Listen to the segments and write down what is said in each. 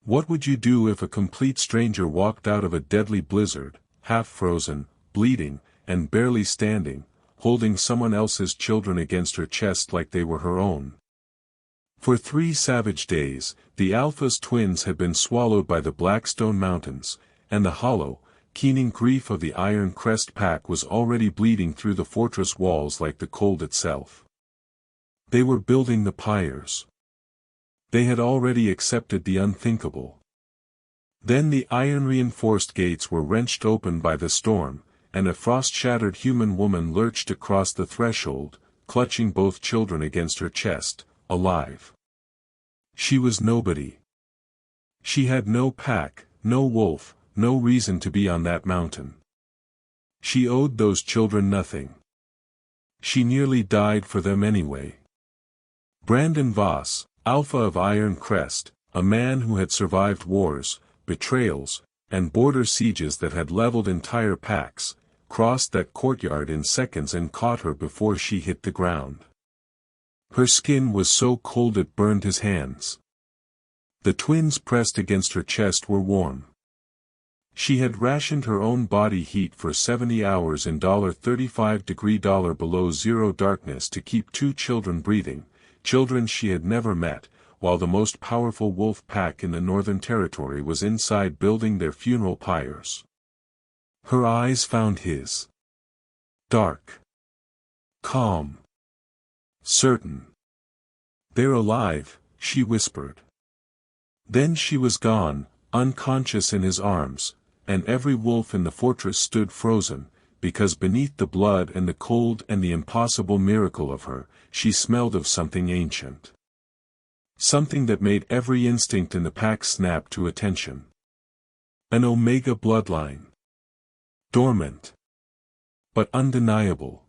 What would you do if a complete stranger walked out of a deadly blizzard, half frozen, bleeding, and barely standing, holding someone else's children against her chest like they were her own? For 3 savage days, the Alpha's twins had been swallowed by the Blackstone Mountains, and the hollow, keening grief of the Iron Crest Pack was already bleeding through the fortress walls like the cold itself. They were building the Pyres. They had already accepted the unthinkable. Then the iron-reinforced gates were wrenched open by the storm, and a frost-shattered human woman lurched across the threshold, clutching both children against her chest, alive. She was nobody. She had no pack, no wolf, no reason to be on that mountain. She owed those children nothing. She nearly died for them anyway. Brandon Voss, Alpha of Iron Crest, a man who had survived wars, betrayals, and border sieges that had leveled entire packs, crossed that courtyard in seconds and caught her before she hit the ground. Her skin was so cold it burned his hands. The twins pressed against her chest were warm. She had rationed her own body heat for 70 hours in $35 below zero darkness to keep 2 children breathing, children she had never met, while the most powerful wolf pack in the Northern Territory was inside building their funeral pyres. Her eyes found his. Dark. Calm. Certain. "They're alive," she whispered. Then she was gone, unconscious in his arms, and every wolf in the fortress stood frozen, because beneath the blood and the cold and the impossible miracle of her, she smelled of something ancient. Something that made every instinct in the pack snap to attention. An Omega bloodline. Dormant. But undeniable.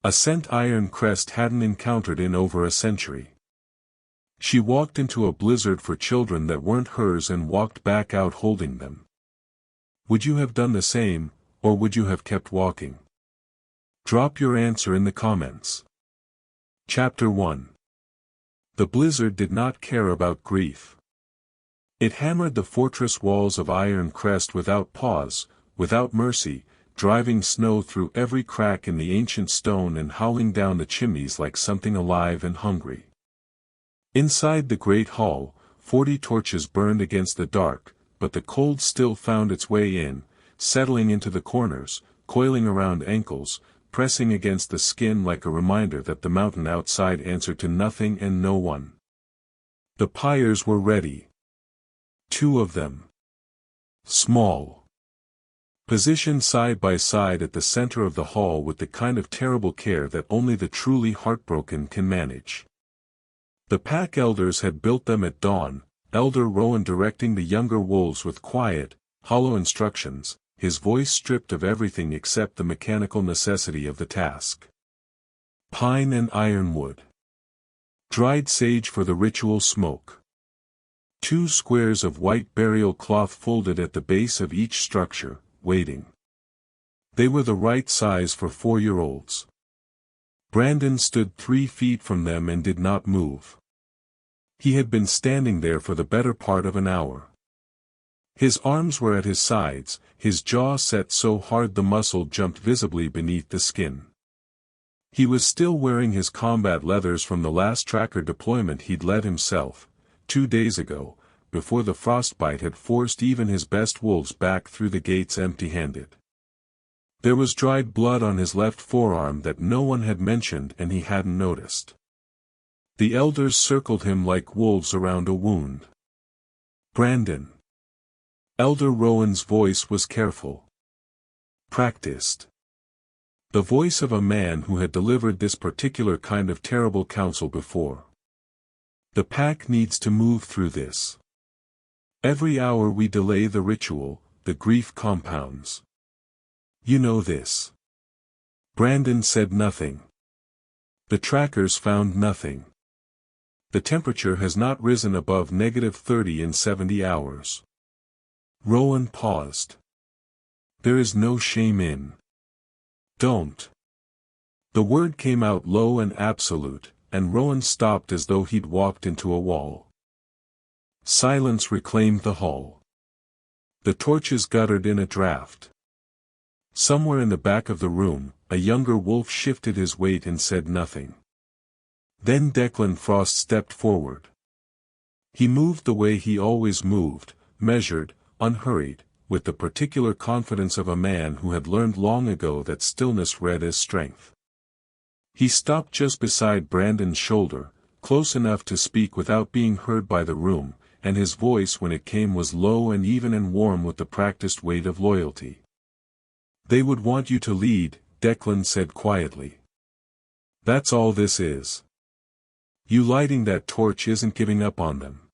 A scent Iron Crest hadn't encountered in over a century. She walked into a blizzard for children that weren't hers and walked back out holding them. Would you have done the same, or would you have kept walking? Drop your answer in the comments. Chapter 1. The blizzard did not care about grief. It hammered the fortress walls of Iron Crest without pause, without mercy, driving snow through every crack in the ancient stone and howling down the chimneys like something alive and hungry. Inside the great hall, 40 torches burned against the dark, but the cold still found its way in, settling into the corners, coiling around ankles, pressing against the skin like a reminder that the mountain outside answered to nothing and no one. The pyres were ready. 2 of them. Small. Positioned side by side at the center of the hall with the kind of terrible care that only the truly heartbroken can manage. The pack elders had built them at dawn, Elder Rowan directing the younger wolves with quiet, hollow instructions, his voice stripped of everything except the mechanical necessity of the task. Pine and ironwood. Dried sage for the ritual smoke. 2 squares of white burial cloth folded at the base of each structure, waiting. They were the right size for 4-year-olds. Brandon stood 3 feet from them and did not move. He had been standing there for the better part of an hour. His arms were at his sides, his jaw set so hard the muscle jumped visibly beneath the skin. He was still wearing his combat leathers from the last tracker deployment he'd led himself, 2 days ago, before the frostbite had forced even his best wolves back through the gates empty-handed. There was dried blood on his left forearm that no one had mentioned and he hadn't noticed. The elders circled him like wolves around a wound. Brandon. Elder Rowan's voice was careful. Practiced. The voice of a man who had delivered this particular kind of terrible counsel before. The pack needs to move through this. Every hour we delay the ritual, the grief compounds. You know this. Brandon said nothing. The trackers found nothing. The temperature has not risen above -30 in 70 hours. Rowan paused. There is no shame in. Don't. The word came out low and absolute, and Rowan stopped as though he'd walked into a wall. Silence reclaimed the hall. The torches guttered in a draft. Somewhere in the back of the room, a younger wolf shifted his weight and said nothing. Then Declan Frost stepped forward. He moved the way he always moved, measured, unhurried, with the particular confidence of a man who had learned long ago that stillness read as strength. He stopped just beside Brandon's shoulder, close enough to speak without being heard by the room, and his voice when it came was low and even and warm with the practiced weight of loyalty. "They would want you to lead," Declan said quietly. "That's all this is. You lighting that torch isn't giving up on them.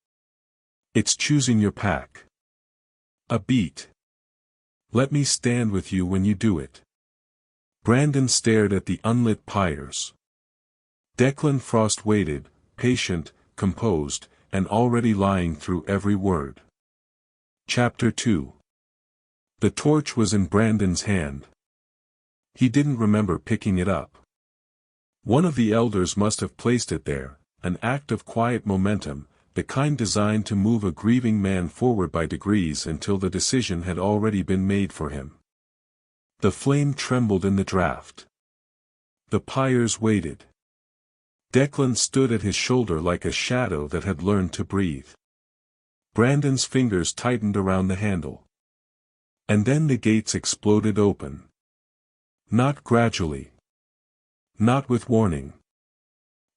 It's choosing your pack. A beat. Let me stand with you when you do it." Brandon stared at the unlit pyres. Declan Frost waited, patient, composed, and already lying through every word. Chapter 2. The torch was in Brandon's hand. He didn't remember picking it up. One of the elders must have placed it there, an act of quiet momentum, the kind designed to move a grieving man forward by degrees until the decision had already been made for him. The flame trembled in the draft. The pyres waited. Declan stood at his shoulder like a shadow that had learned to breathe. Brandon's fingers tightened around the handle. And then the gates exploded open. Not gradually. Not with warning.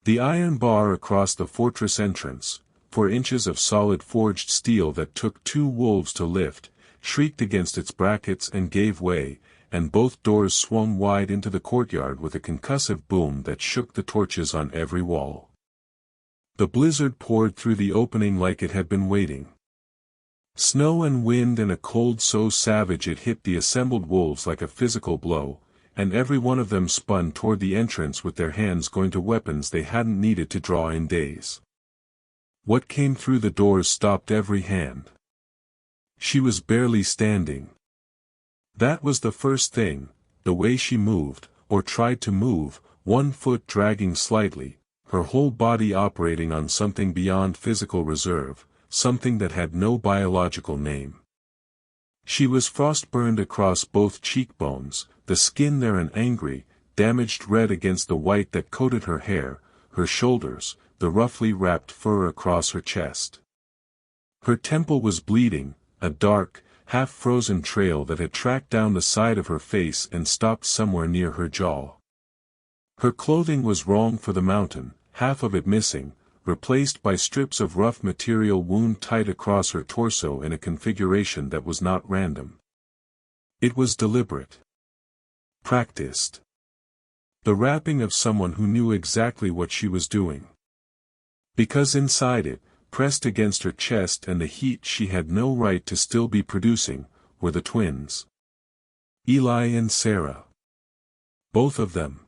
The iron bar across the fortress entrance, 4 inches of solid forged steel that took 2 wolves to lift, shrieked against its brackets and gave way, and both doors swung wide into the courtyard with a concussive boom that shook the torches on every wall. The blizzard poured through the opening like it had been waiting. Snow and wind and a cold so savage it hit the assembled wolves like a physical blow, and every one of them spun toward the entrance with their hands going to weapons they hadn't needed to draw in days. What came through the doors stopped every hand. She was barely standing. That was the first thing, the way she moved, or tried to move, one foot dragging slightly, her whole body operating on something beyond physical reserve, something that had no biological name. She was frost-burned across both cheekbones, the skin there an angry, damaged red against the white that coated her hair, her shoulders, the roughly wrapped fur across her chest. Her temple was bleeding, a dark, half-frozen trail that had tracked down the side of her face and stopped somewhere near her jaw. Her clothing was wrong for the mountain, half of it missing, replaced by strips of rough material wound tight across her torso in a configuration that was not random. It was deliberate. Practiced. The wrapping of someone who knew exactly what she was doing. Because inside it, pressed against her chest and the heat she had no right to still be producing, were the twins. Eli and Sarah. Both of them.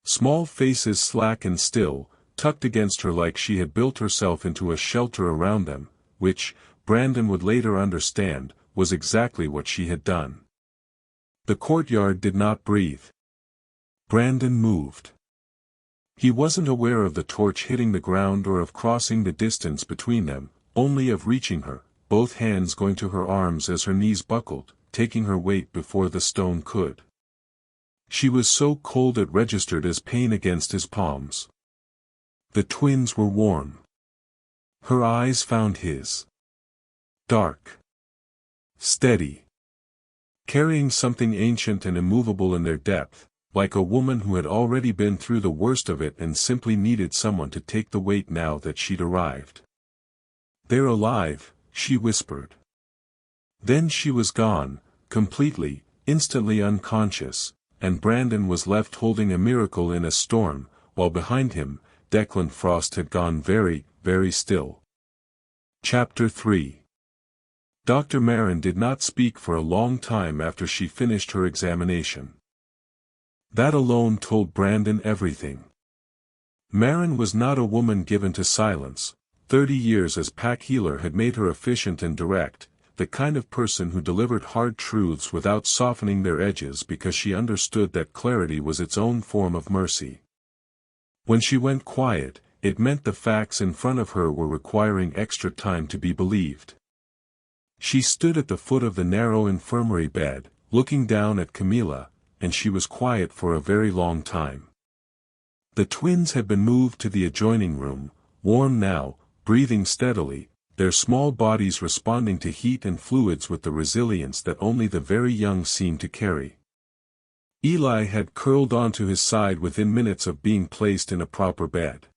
Small faces slack and still, tucked against her like she had built herself into a shelter around them, which, Brandon would later understand, was exactly what she had done. The courtyard did not breathe. Brandon moved. He wasn't aware of the torch hitting the ground or of crossing the distance between them, only of reaching her, both hands going to her arms as her knees buckled, taking her weight before the stone could. She was so cold it registered as pain against his palms. The twins were warm. Her eyes found his. Dark. Steady. Carrying something ancient and immovable in their depth, like a woman who had already been through the worst of it and simply needed someone to take the weight now that she'd arrived. "They're alive," she whispered. Then she was gone, completely, instantly unconscious, and Brandon was left holding a miracle in a storm, while behind him, Declan Frost had gone very, very still. Chapter 3. Dr. Marin did not speak for a long time after she finished her examination. That alone told Brandon everything. Marin was not a woman given to silence. 30 years as pack healer had made her efficient and direct, the kind of person who delivered hard truths without softening their edges because she understood that clarity was its own form of mercy. When she went quiet, it meant the facts in front of her were requiring extra time to be believed. She stood at the foot of the narrow infirmary bed, looking down at Camila, and she was quiet for a very long time. The twins had been moved to the adjoining room, warm now, breathing steadily, their small bodies responding to heat and fluids with the resilience that only the very young seem to carry. Eli had curled onto his side within minutes of being placed in a proper bed.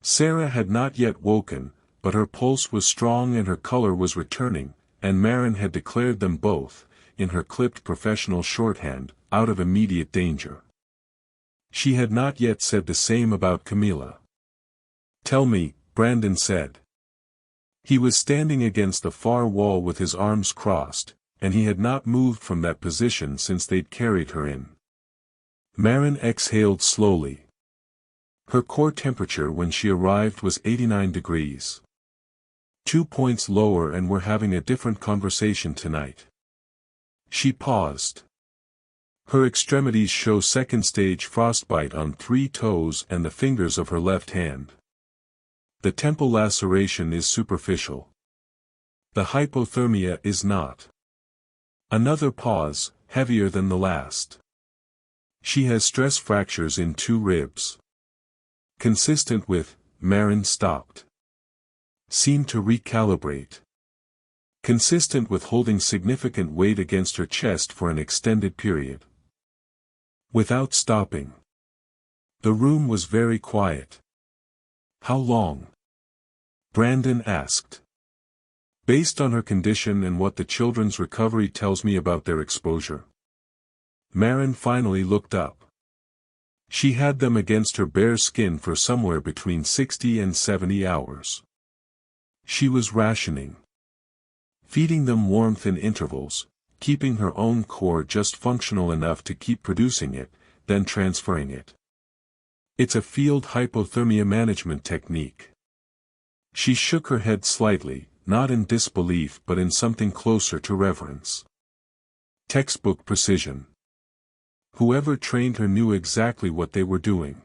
Sarah had not yet woken, but her pulse was strong and her color was returning, and Marin had declared them both, in her clipped professional shorthand, out of immediate danger. She had not yet said the same about Camila. "Tell me," Brandon said. He was standing against the far wall with his arms crossed, and he had not moved from that position since they'd carried her in. Marin exhaled slowly. Her core temperature when she arrived was 89 degrees. 2 points lower, and we're having a different conversation tonight. She paused. Her extremities show second-stage frostbite on 3 toes and the fingers of her left hand. The temple laceration is superficial. The hypothermia is not. Another pause, heavier than the last. She has stress fractures in 2 ribs. Consistent with, Marin stopped. Seemed to recalibrate. Consistent with holding significant weight against her chest for an extended period. Without stopping. The room was very quiet. "How long?" Brandon asked. "Based on her condition and what the children's recovery tells me about their exposure." Marin finally looked up. She had them against her bare skin for somewhere between 60 and 70 hours. She was rationing. Feeding them warmth in intervals, keeping her own core just functional enough to keep producing it, then transferring it. It's a field hypothermia management technique. She shook her head slightly, not in disbelief but in something closer to reverence. Textbook precision. Whoever trained her knew exactly what they were doing.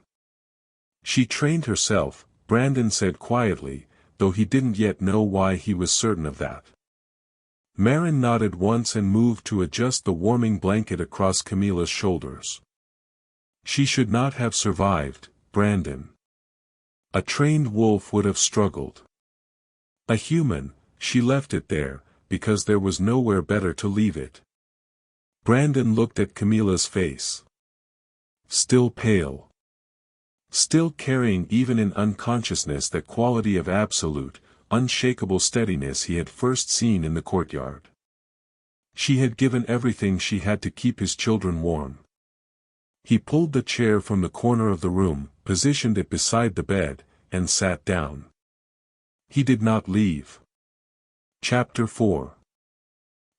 She trained herself, Brandon said quietly, though he didn't yet know why he was certain of that. Marin nodded once and moved to adjust the warming blanket across Camila's shoulders. She should not have survived, Brandon. A trained wolf would have struggled. A human, she left it there, because there was nowhere better to leave it. Brandon looked at Camila's face. Still pale. Still carrying even in unconsciousness that quality of absolute, unshakable steadiness he had first seen in the courtyard. She had given everything she had to keep his children warm. He pulled the chair from the corner of the room, positioned it beside the bed, and sat down. He did not leave. Chapter 4.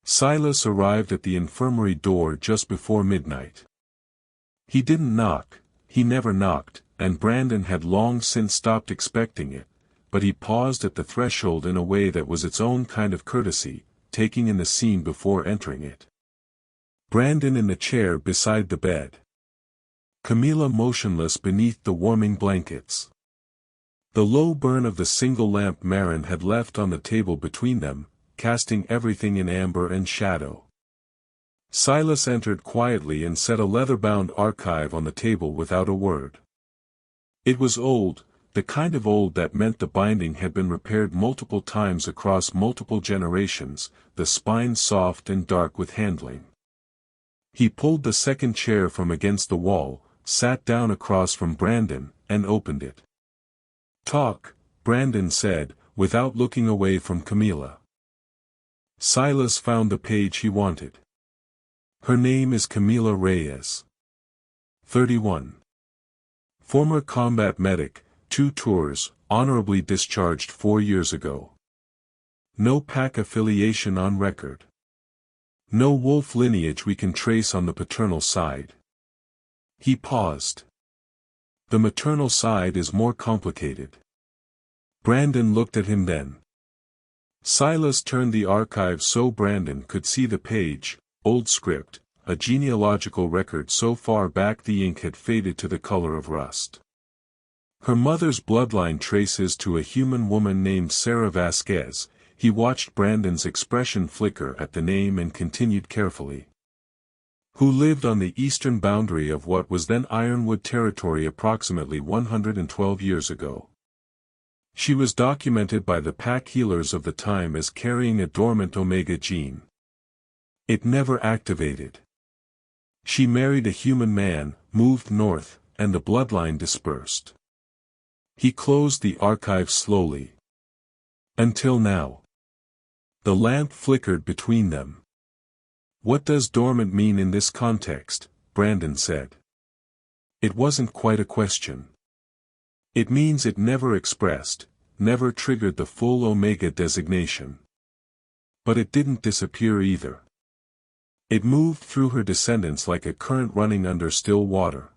Silas arrived at the infirmary door just before midnight. He didn't knock, he never knocked, and Brandon had long since stopped expecting it, but he paused at the threshold in a way that was its own kind of courtesy, taking in the scene before entering it. Brandon in the chair beside the bed. Camila motionless beneath the warming blankets. The low burn of the single lamp Marin had left on the table between them, casting everything in amber and shadow. Silas entered quietly and set a leather-bound archive on the table without a word. It was old, the kind of old that meant the binding had been repaired multiple times across multiple generations, the spine soft and dark with handling. He pulled the second chair from against the wall, sat down across from Brandon, and opened it. "Talk," Brandon said, without looking away from Camila. Silas found the page he wanted. Her name is Camila Reyes. 31. Former combat medic, 2 tours, honorably discharged 4 years ago. No pack affiliation on record. No wolf lineage we can trace on the paternal side. He paused. The maternal side is more complicated. Brandon looked at him then. Silas turned the archive so Brandon could see the page, old script, a genealogical record so far back the ink had faded to the color of rust. Her mother's bloodline traces to a human woman named Sarah Vasquez. He watched Brandon's expression flicker at the name and continued carefully. Who lived on the eastern boundary of what was then Ironwood territory approximately 112 years ago. She was documented by the pack healers of the time as carrying a dormant Omega gene. It never activated. She married a human man, moved north, and the bloodline dispersed. He closed the archive slowly. Until now. The lamp flickered between them. What does dormant mean in this context? Brandon said. It wasn't quite a question. It means it never expressed, never triggered the full Omega designation. But it didn't disappear either. It moved through her descendants like a current running under still water.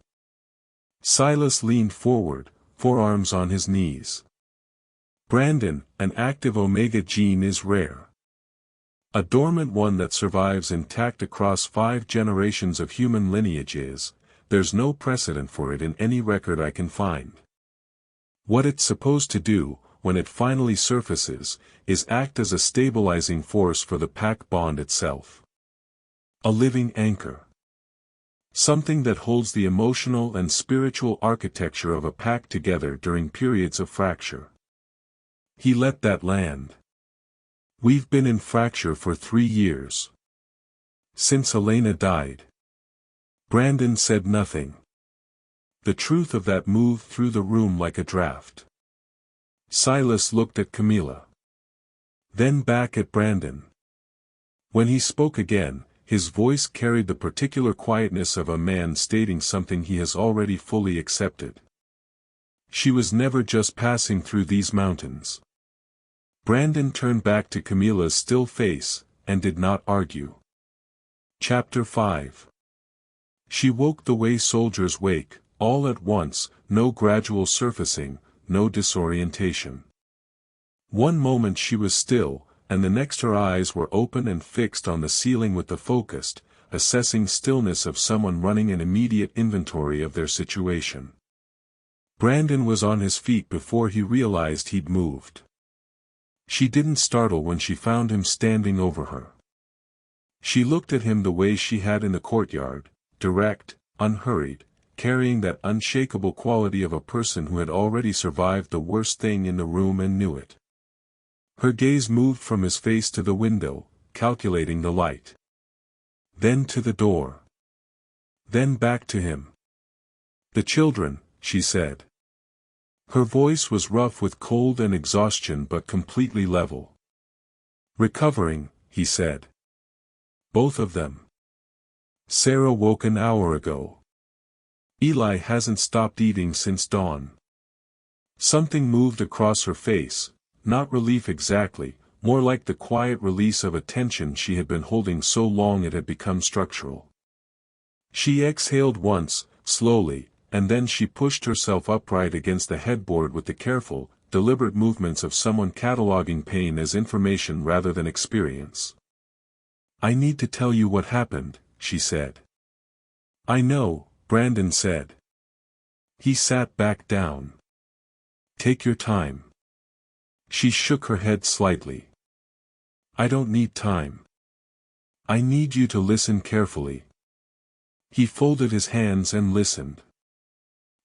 Silas leaned forward, forearms on his knees. Brandon, an active Omega gene is rare. A dormant one that survives intact across 5 generations of human lineage is, there's no precedent for it in any record I can find. What it's supposed to do, when it finally surfaces, is act as a stabilizing force for the pack bond itself. A living anchor. Something that holds the emotional and spiritual architecture of a pack together during periods of fracture. He let that land. We've been in fracture for 3 years. Since Elena died. Brandon said nothing. The truth of that moved through the room like a draft. Silas looked at Camila. Then back at Brandon. When he spoke again, his voice carried the particular quietness of a man stating something he has already fully accepted. She was never just passing through these mountains. Brandon turned back to Camila's still face, and did not argue. Chapter 5. She woke the way soldiers wake, all at once, no gradual surfacing, no disorientation. One moment she was still, and the next her eyes were open and fixed on the ceiling with the focused, assessing stillness of someone running an immediate inventory of their situation. Brandon was on his feet before he realized he'd moved. She didn't startle when she found him standing over her. She looked at him the way she had in the courtyard, direct, unhurried, carrying that unshakable quality of a person who had already survived the worst thing in the room and knew it. Her gaze moved from his face to the window, calculating the light. Then to the door. Then back to him. "The children," she said. Her voice was rough with cold and exhaustion but completely level. "Recovering," he said. "Both of them. Sarah woke an hour ago. Eli hasn't stopped eating since dawn." Something moved across her face, not relief exactly, more like the quiet release of a tension she had been holding so long it had become structural. She exhaled once, slowly, and then she pushed herself upright against the headboard with the careful, deliberate movements of someone cataloging pain as information rather than experience. "I need to tell you what happened," she said. "I know," Brandon said. He sat back down. "Take your time." She shook her head slightly. "I don't need time. I need you to listen carefully." He folded his hands and listened.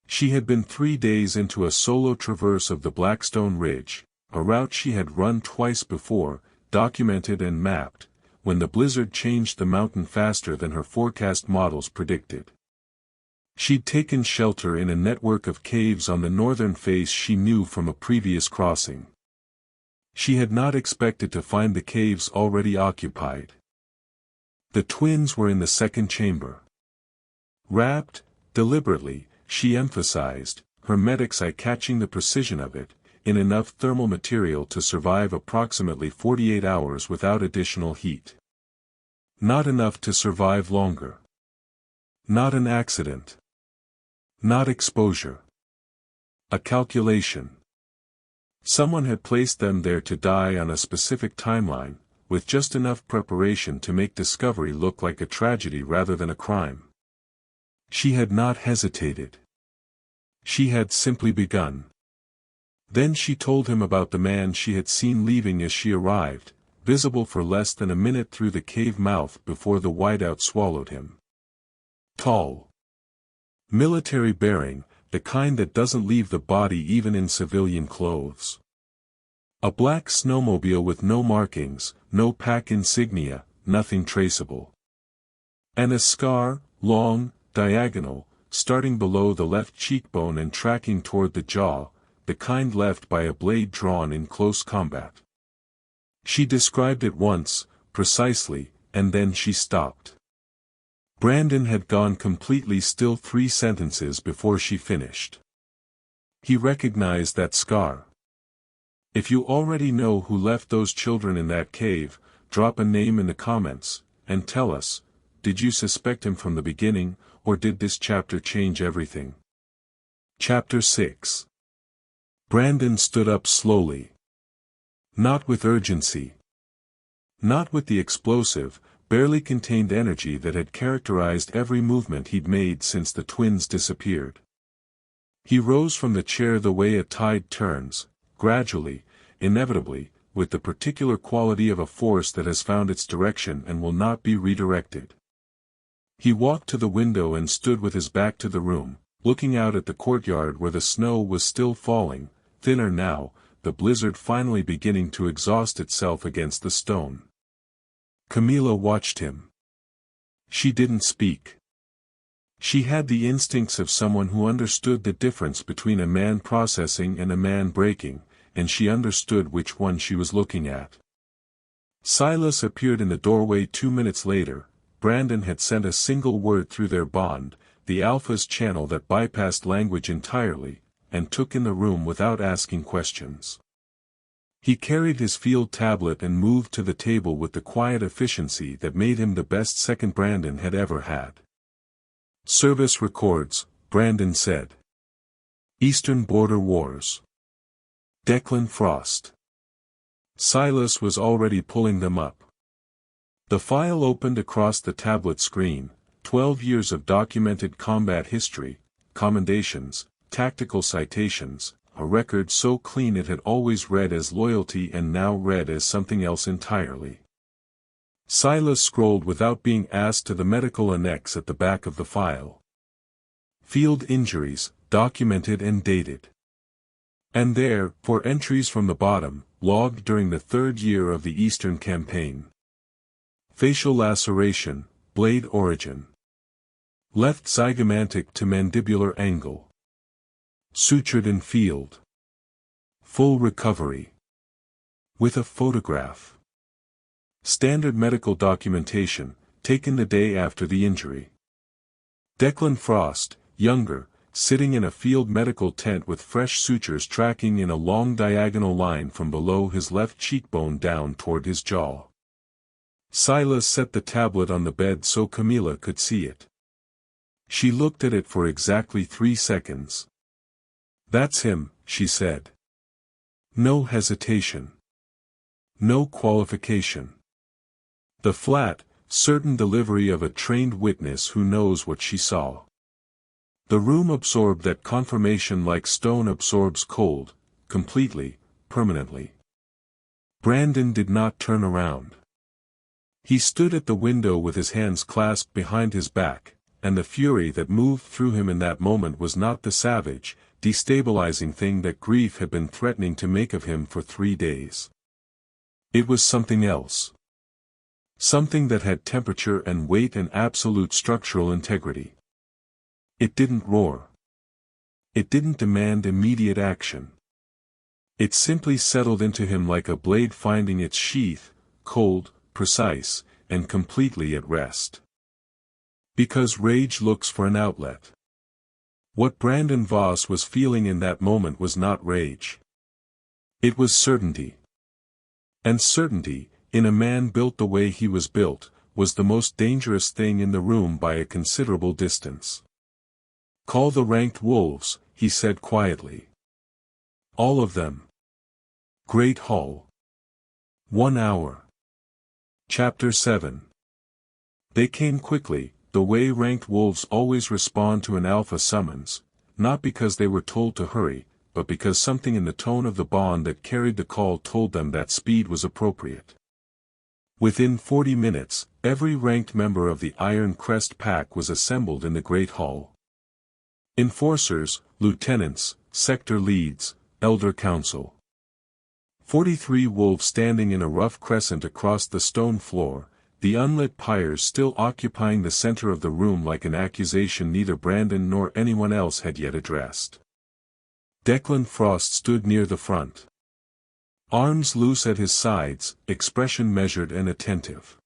She had been 3 days into a solo traverse of the Blackstone Ridge, a route she had run twice before, documented and mapped, when the blizzard changed the mountain faster than her forecast models predicted. She'd taken shelter in a network of caves on the northern face she knew from a previous crossing. She had not expected to find the caves already occupied. The twins were in the second chamber. Wrapped, deliberately, she emphasized, her medic's eye catching the precision of it, in enough thermal material to survive approximately 48 hours without additional heat. Not enough to survive longer. Not an accident. Not exposure. A calculation. Someone had placed them there to die on a specific timeline, with just enough preparation to make discovery look like a tragedy rather than a crime. She had not hesitated. She had simply begun. Then she told him about the man she had seen leaving as she arrived, visible for less than a minute through the cave mouth before the whiteout swallowed him. Tall. Military bearing, the kind that doesn't leave the body even in civilian clothes. A black snowmobile with no markings, no pack insignia, nothing traceable. And a scar, long, diagonal, starting below the left cheekbone and tracking toward the jaw, the kind left by a blade drawn in close combat. She described it once, precisely, and then she stopped. Brandon had gone completely still 3 sentences before she finished. He recognized that scar. If you already know who left those children in that cave, drop a name in the comments, and tell us, did you suspect him from the beginning, or did this chapter change everything? Chapter 6. Brandon stood up slowly. Not with urgency. Not with the explosive, barely contained energy that had characterized every movement he'd made since the twins disappeared. He rose from the chair the way a tide turns, gradually, inevitably, with the particular quality of a force that has found its direction and will not be redirected. He walked to the window and stood with his back to the room, looking out at the courtyard where the snow was still falling, thinner now, the blizzard finally beginning to exhaust itself against the stone. Camila watched him. She didn't speak. She had the instincts of someone who understood the difference between a man processing and a man breaking, and she understood which one she was looking at. Silas appeared in the doorway 2 minutes later. Brandon had sent a single word through their bond, the Alpha's channel that bypassed language entirely, and took in the room without asking questions. He carried his field tablet and moved to the table with the quiet efficiency that made him the best second Brandon had ever had. Service records, Brandon said. Eastern Border Wars. Declan Frost. Silas was already pulling them up. The file opened across the tablet screen, 12 years of documented combat history, commendations, tactical citations, a record so clean it had always read as loyalty and now read as something else entirely. Silas scrolled without being asked to the medical annex at the back of the file. Field injuries, documented and dated. And there, 4 entries from the bottom, logged during the 3rd year of the Eastern Campaign. Facial laceration, blade origin. Left zygomatic to mandibular angle. Sutured in field. Full recovery. With a photograph. Standard medical documentation, taken the day after the injury. Declan Frost, younger, sitting in a field medical tent with fresh sutures tracking in a long diagonal line from below his left cheekbone down toward his jaw. Silas set the tablet on the bed so Camila could see it. She looked at it for exactly 3 seconds. That's him, she said. No hesitation. No qualification. The flat, certain delivery of a trained witness who knows what she saw. The room absorbed that confirmation like stone absorbs cold, completely, permanently. Brandon did not turn around. He stood at the window with his hands clasped behind his back, and the fury that moved through him in that moment was not the savage, destabilizing thing that grief had been threatening to make of him for 3 days. It was something else. Something that had temperature and weight and absolute structural integrity. It didn't roar. It didn't demand immediate action. It simply settled into him like a blade finding its sheath, cold, precise, and completely at rest. Because rage looks for an outlet. What Brandon Voss was feeling in that moment was not rage. It was certainty. And certainty, in a man built the way he was built, was the most dangerous thing in the room by a considerable distance. Call the ranked wolves, he said quietly. All of them. Great Hall. 1 hour. Chapter 7. They came quickly, the way ranked wolves always respond to an alpha summons, not because they were told to hurry, but because something in the tone of the bond that carried the call told them that speed was appropriate. Within 40 minutes, every ranked member of the Iron Crest Pack was assembled in the Great Hall. Enforcers, lieutenants, sector leads, elder council. 43 wolves standing in a rough crescent across the stone floor, the unlit pyres still occupying the center of the room like an accusation neither Brandon nor anyone else had yet addressed. Declan Frost stood near the front. Arms loose at his sides, expression measured and attentive.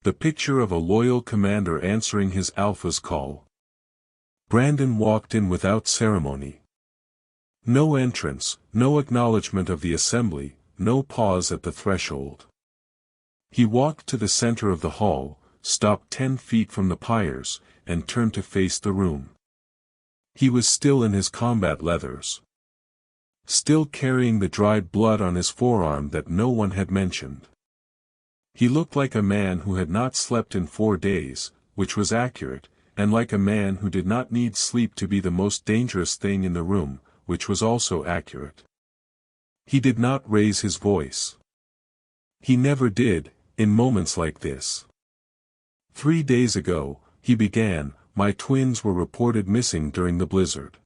The picture of a loyal commander answering his alpha's call. Brandon walked in without ceremony. No entrance, no acknowledgement of the assembly, no pause at the threshold. He walked to the center of the hall, stopped 10 feet from the pyres, and turned to face the room. He was still in his combat leathers. Still carrying the dried blood on his forearm that no one had mentioned. He looked like a man who had not slept in 4 days, which was accurate, and like a man who did not need sleep to be the most dangerous thing in the room, which was also accurate. He did not raise his voice. He never did, in moments like this. 3 days ago, he began, my twins were reported missing during the blizzard.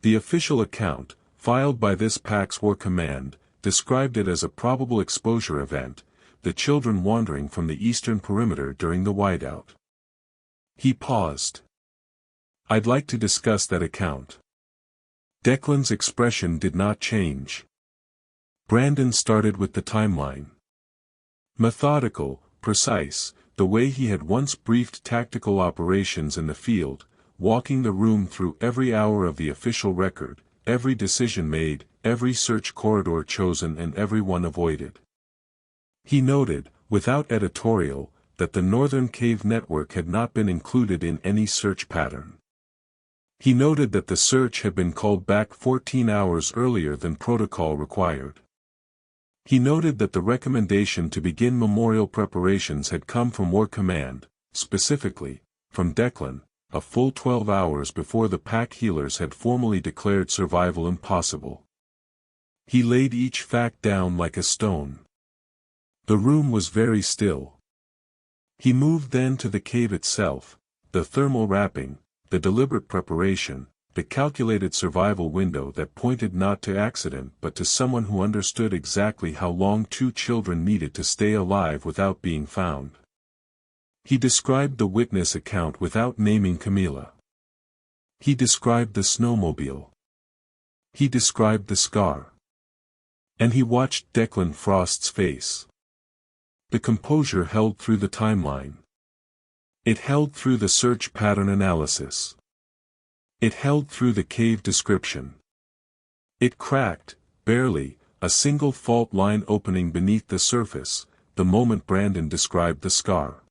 The official account, filed by this pack's war command, described it as a probable exposure event, the children wandering from the eastern perimeter during the whiteout. He paused. I'd like to discuss that account. Declan's expression did not change. Brandon started with the timeline. Methodical, precise, the way he had once briefed tactical operations in the field, walking the room through every hour of the official record, every decision made, every search corridor chosen and every one avoided. He noted, without editorial, that the Northern Cave Network had not been included in any search pattern. He noted that the search had been called back 14 hours earlier than protocol required. He noted that the recommendation to begin memorial preparations had come from War Command, specifically, from Declan, a full 12 hours before the pack healers had formally declared survival impossible. He laid each fact down like a stone. The room was very still. He moved then to the cave itself, the thermal wrapping, the deliberate preparation, the calculated survival window that pointed not to accident but to someone who understood exactly how long 2 children needed to stay alive without being found. He described the witness account without naming Camila. He described the snowmobile. He described the scar. And he watched Declan Frost's face. The composure held through the timeline. It held through the search pattern analysis. It held through the cave description. It cracked, barely, a single fault line opening beneath the surface, the moment Brandon described the scar.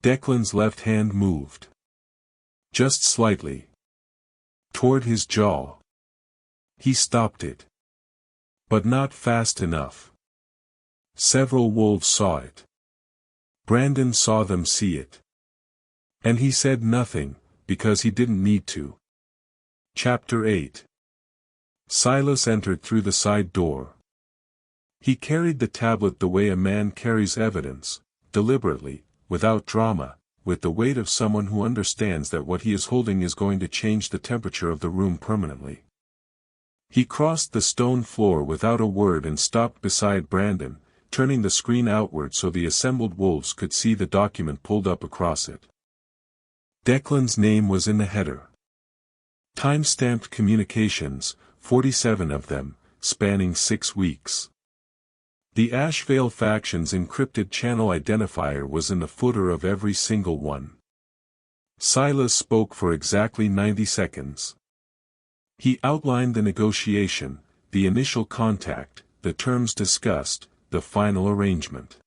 Declan's left hand moved. Just slightly. Toward his jaw. He stopped it. But not fast enough. Several wolves saw it. Brandon saw them see it. And he said nothing, because he didn't need to. Chapter 8. Silas entered through the side door. He carried the tablet the way a man carries evidence, deliberately, without drama, with the weight of someone who understands that what he is holding is going to change the temperature of the room permanently. He crossed the stone floor without a word and stopped beside Brandon, turning the screen outward so the assembled wolves could see the document pulled up across it. Declan's name was in the header. Time-stamped communications, 47 of them, spanning 6 weeks. The Ashvale faction's encrypted channel identifier was in the footer of every single one. Silas spoke for exactly 90 seconds. He outlined the negotiation, the initial contact, the terms discussed, the final arrangement.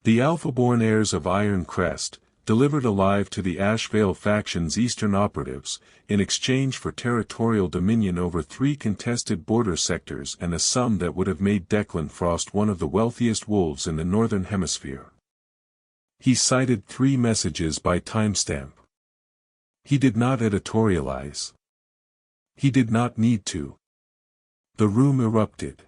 The Alpha-born heirs of Iron Crest, delivered alive to the Ashvale faction's eastern operatives, in exchange for territorial dominion over 3 contested border sectors and a sum that would have made Declan Frost one of the wealthiest wolves in the Northern Hemisphere. He cited 3 messages by timestamp. He did not editorialize. He did not need to. The room erupted.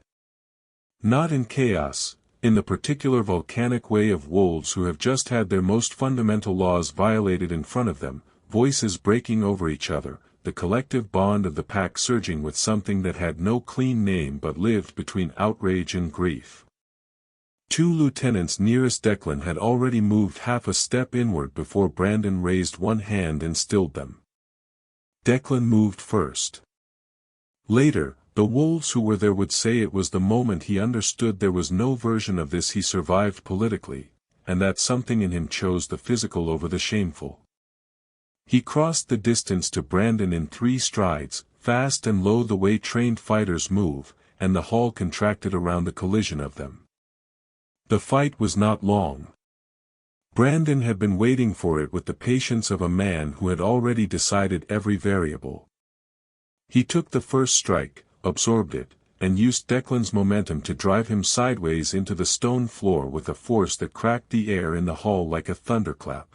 Not in chaos, in the particular volcanic way of wolves who have just had their most fundamental laws violated in front of them, voices breaking over each other, the collective bond of the pack surging with something that had no clean name but lived between outrage and grief. Two lieutenants nearest Declan had already moved half a step inward before Brandon raised one hand and stilled them. Declan moved first. Later, the wolves who were there would say it was the moment he understood there was no version of this he survived politically, and that something in him chose the physical over the shameful. He crossed the distance to Brandon in 3 strides, fast and low the way trained fighters move, and the hall contracted around the collision of them. The fight was not long. Brandon had been waiting for it with the patience of a man who had already decided every variable. He took the first strike, absorbed it, and used Declan's momentum to drive him sideways into the stone floor with a force that cracked the air in the hall like a thunderclap.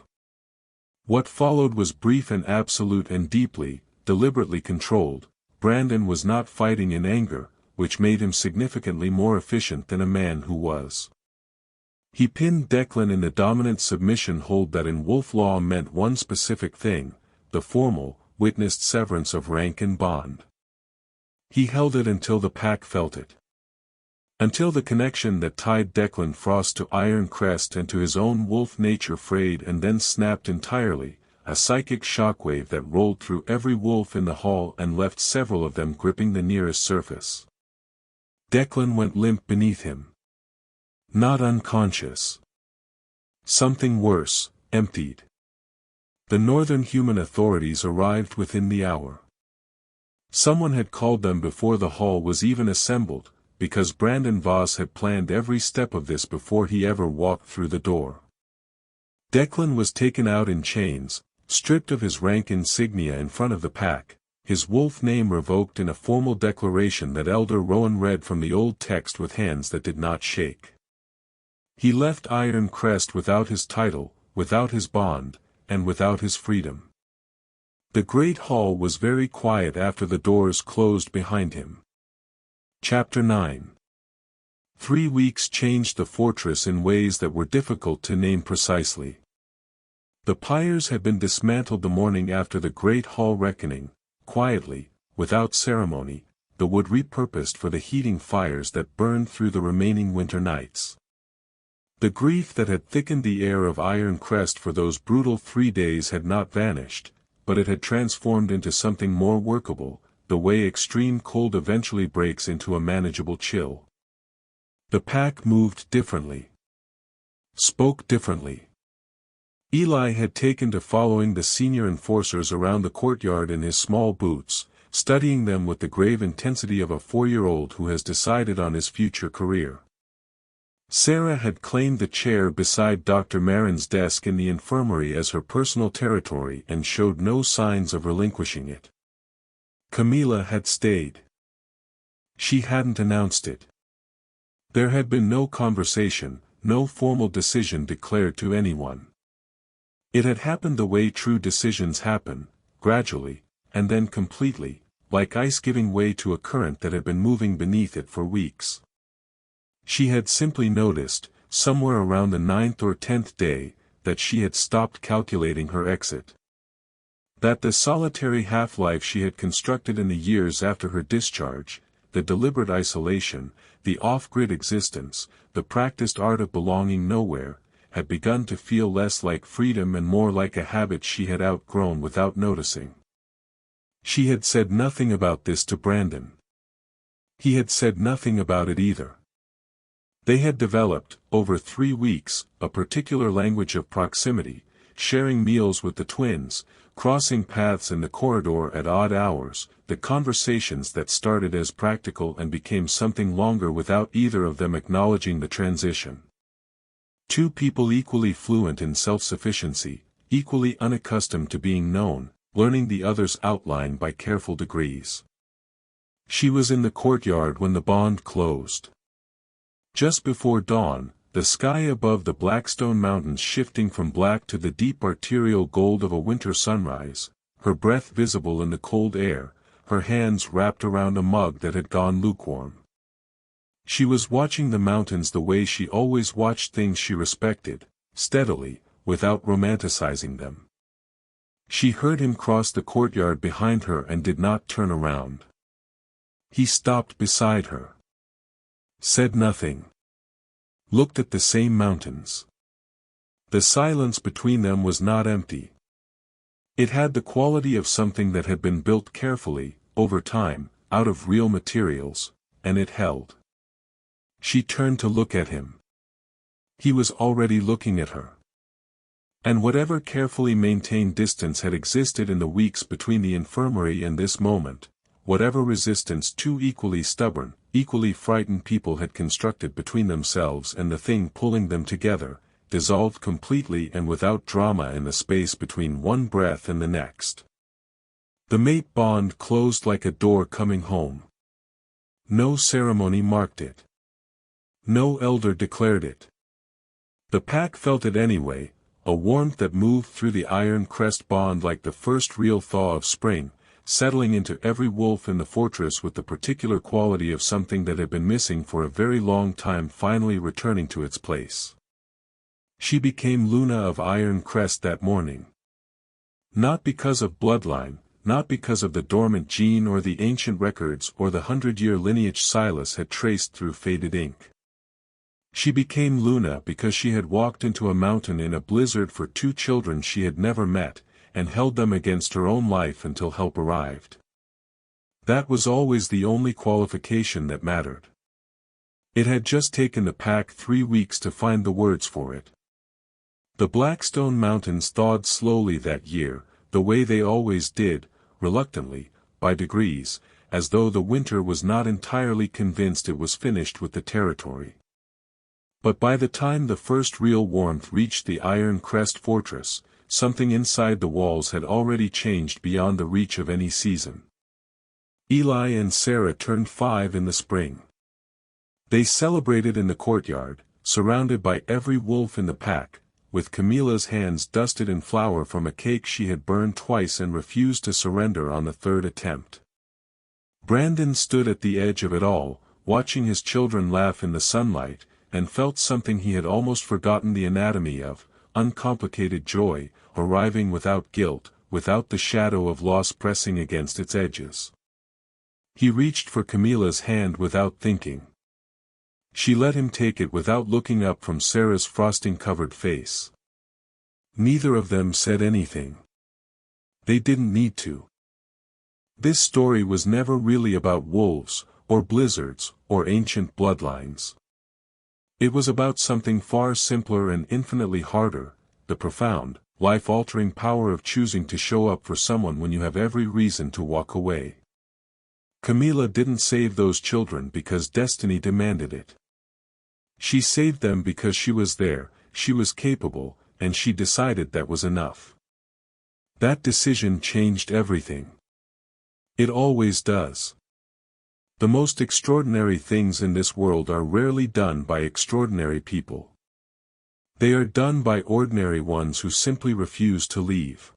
What followed was brief and absolute and deeply, deliberately controlled. Brandon was not fighting in anger, which made him significantly more efficient than a man who was. He pinned Declan in the dominant submission hold that in wolf law meant one specific thing, the formal, witnessed severance of rank and bond. He held it until the pack felt it. Until the connection that tied Declan Frost to Iron Crest and to his own wolf nature frayed and then snapped entirely, a psychic shockwave that rolled through every wolf in the hall and left several of them gripping the nearest surface. Declan went limp beneath him. Not unconscious. Something worse, emptied. The northern human authorities arrived within the hour. Someone had called them before the hall was even assembled, because Brandon Voss had planned every step of this before he ever walked through the door. Declan was taken out in chains, stripped of his rank insignia in front of the pack, his wolf name revoked in a formal declaration that Elder Rowan read from the old text with hands that did not shake. He left Iron Crest without his title, without his bond, and without his freedom. The great hall was very quiet after the doors closed behind him. Chapter 9. 3 weeks changed the fortress in ways that were difficult to name precisely. The pyres had been dismantled the morning after the great hall reckoning, quietly, without ceremony, the wood repurposed for the heating fires that burned through the remaining winter nights. The grief that had thickened the air of Iron Crest for those brutal 3 days had not vanished, but it had transformed into something more workable, the way extreme cold eventually breaks into a manageable chill. The pack moved differently. Spoke differently. Eli had taken to following the senior enforcers around the courtyard in his small boots, studying them with the grave intensity of a 4-year-old who has decided on his future career. Sarah had claimed the chair beside Dr. Marin's desk in the infirmary as her personal territory and showed no signs of relinquishing it. Camila had stayed. She hadn't announced it. There had been no conversation, no formal decision declared to anyone. It had happened the way true decisions happen, gradually, and then completely, like ice giving way to a current that had been moving beneath it for weeks. She had simply noticed, somewhere around the 9th or 10th day, that she had stopped calculating her exit. That the solitary half-life she had constructed in the years after her discharge, the deliberate isolation, the off-grid existence, the practiced art of belonging nowhere, had begun to feel less like freedom and more like a habit she had outgrown without noticing. She had said nothing about this to Brandon. He had said nothing about it either. They had developed, over 3 weeks, a particular language of proximity, sharing meals with the twins, crossing paths in the corridor at odd hours, the conversations that started as practical and became something longer without either of them acknowledging the transition. 2 people equally fluent in self-sufficiency, equally unaccustomed to being known, learning the other's outline by careful degrees. She was in the courtyard when the bond closed. Just before dawn, the sky above the Blackstone Mountains shifting from black to the deep arterial gold of a winter sunrise, her breath visible in the cold air, her hands wrapped around a mug that had gone lukewarm. She was watching the mountains the way she always watched things she respected, steadily, without romanticizing them. She heard him cross the courtyard behind her and did not turn around. He stopped beside her. Said nothing. Looked at the same mountains. The silence between them was not empty. It had the quality of something that had been built carefully, over time, out of real materials, and it held. She turned to look at him. He was already looking at her. And whatever carefully maintained distance had existed in the weeks between the infirmary and this moment, whatever resistance two equally stubborn, equally frightened people had constructed between themselves and the thing pulling them together, dissolved completely and without drama in the space between one breath and the next. The mate bond closed like a door coming home. No ceremony marked it. No elder declared it. The pack felt it anyway, a warmth that moved through the Iron Crest bond like the first real thaw of spring, settling into every wolf in the fortress with the particular quality of something that had been missing for a very long time finally returning to its place. She became Luna of Iron Crest that morning. Not because of bloodline, not because of the dormant gene or the ancient records or the 100-year lineage Silas had traced through faded ink. She became Luna because she had walked into a mountain in a blizzard for two children she had never met, and held them against her own life until help arrived. That was always the only qualification that mattered. It had just taken the pack 3 weeks to find the words for it. The Blackstone Mountains thawed slowly that year, the way they always did, reluctantly, by degrees, as though the winter was not entirely convinced it was finished with the territory. But by the time the first real warmth reached the Iron Crest fortress, something inside the walls had already changed beyond the reach of any season. Eli and Sarah turned 5 in the spring. They celebrated in the courtyard, surrounded by every wolf in the pack, with Camila's hands dusted in flour from a cake she had burned twice and refused to surrender on the 3rd attempt. Brandon stood at the edge of it all, watching his children laugh in the sunlight, and felt something he had almost forgotten the anatomy of, uncomplicated joy, arriving without guilt, without the shadow of loss pressing against its edges. He reached for Camila's hand without thinking. She let him take it without looking up from Sarah's frosting-covered face. Neither of them said anything. They didn't need to. This story was never really about wolves, or blizzards, or ancient bloodlines. It was about something far simpler and infinitely harder, the profound, life-altering power of choosing to show up for someone when you have every reason to walk away. Camila didn't save those children because destiny demanded it. She saved them because she was there, she was capable, and she decided that was enough. That decision changed everything. It always does. The most extraordinary things in this world are rarely done by extraordinary people. They are done by ordinary ones who simply refuse to leave.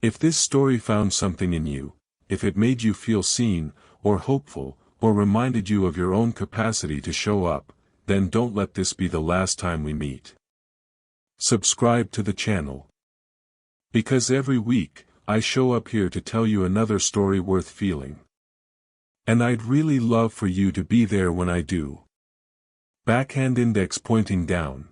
If this story found something in you, if it made you feel seen, or hopeful, or reminded you of your own capacity to show up, then don't let this be the last time we meet. Subscribe to the channel. Because every week, I show up here to tell you another story worth feeling. And I'd really love for you to be there when I do. Backhand index pointing down.